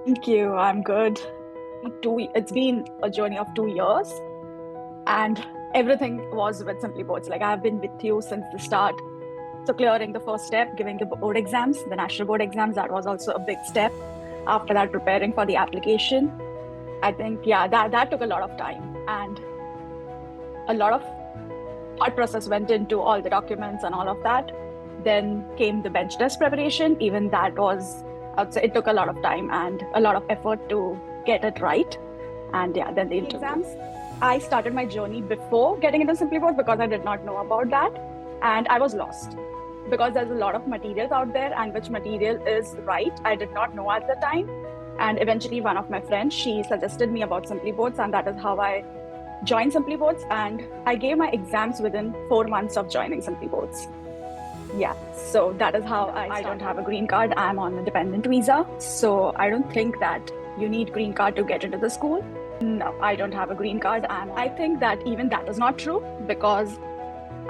Thank you. I'm good. It's been a journey of 2 years, and everything was with Simply Boards. Like I've been with you since the start. So clearing the first step, giving the board exams, the national board exams, that was also a big step. After that, preparing for the application. I think, yeah, that took a lot of time and a lot of thought process went into all the documents and all of that. Then came the bench test preparation. Even that was, I would say, it took a lot of time and a lot of effort to get it right. And yeah, then the exams. I started my journey before getting into Simply Board because I did not know about that. And I was lost because there's a lot of materials out there and which material is right. I did not know at the time. And eventually one of my friends, she suggested me about Simply Boards, and that is how I joined Simply Boards. And I gave my exams within 4 months of joining Simply Boards. Yeah, so that is how I don't have a green card. I'm on a dependent visa. So I don't think that you need green card to get into the school. No, I don't have a green card. And I think that even that is not true because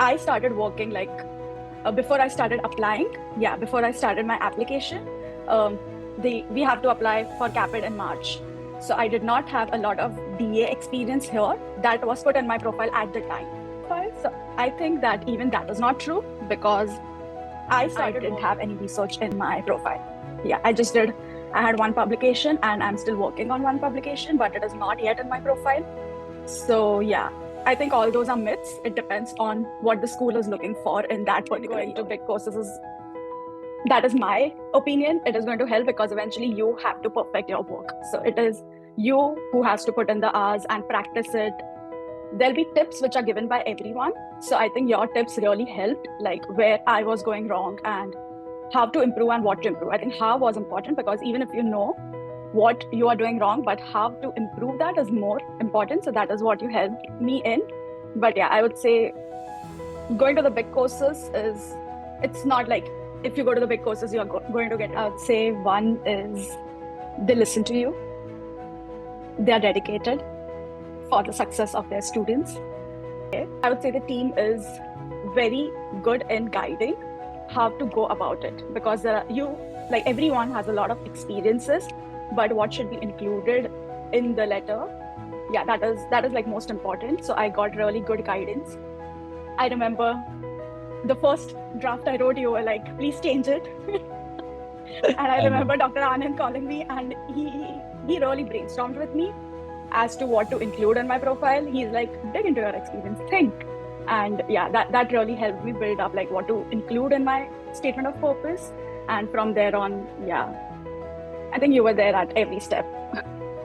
I started working like before I started applying. Yeah, before I started my application, we have to apply for CAPID in March. So I did not have a lot of DA experience here. That was put in my profile at the time. So I think that even that is not true because I didn't have any research in my profile. Yeah, I had one publication and I'm still working on one publication, but it is not yet in my profile. So yeah, I think all those are myths. It depends on what the school is looking for in that particular year. Going to big courses that is my opinion. It is going to help because eventually you have to perfect your work. So it is you who has to put in the hours and practice it. There'll be tips which are given by everyone. So I think your tips really helped, like where I was going wrong and how to improve and what to improve. I think how was important because even if you know what you are doing wrong, but how to improve that is more important. So that is what you helped me in. But yeah, I would say going to the big courses it's not like if you go to the big courses, you're going to get, I would say one is they listen to you. They are dedicated for the success of their students. I would say the team is very good in guiding how to go about it because everyone has a lot of experiences, but what should be included in the letter? Yeah, that is like most important. So I got really good guidance. I remember the first draft I wrote, you were like, please change it. And I remember Dr. Anand calling me and he really brainstormed with me as to what to include in my profile. He's like, dig into your experience, think. And yeah, that really helped me build up like what to include in my statement of purpose. And from there on, yeah, I think you were there at every step.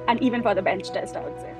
And even for the bench test, I would say.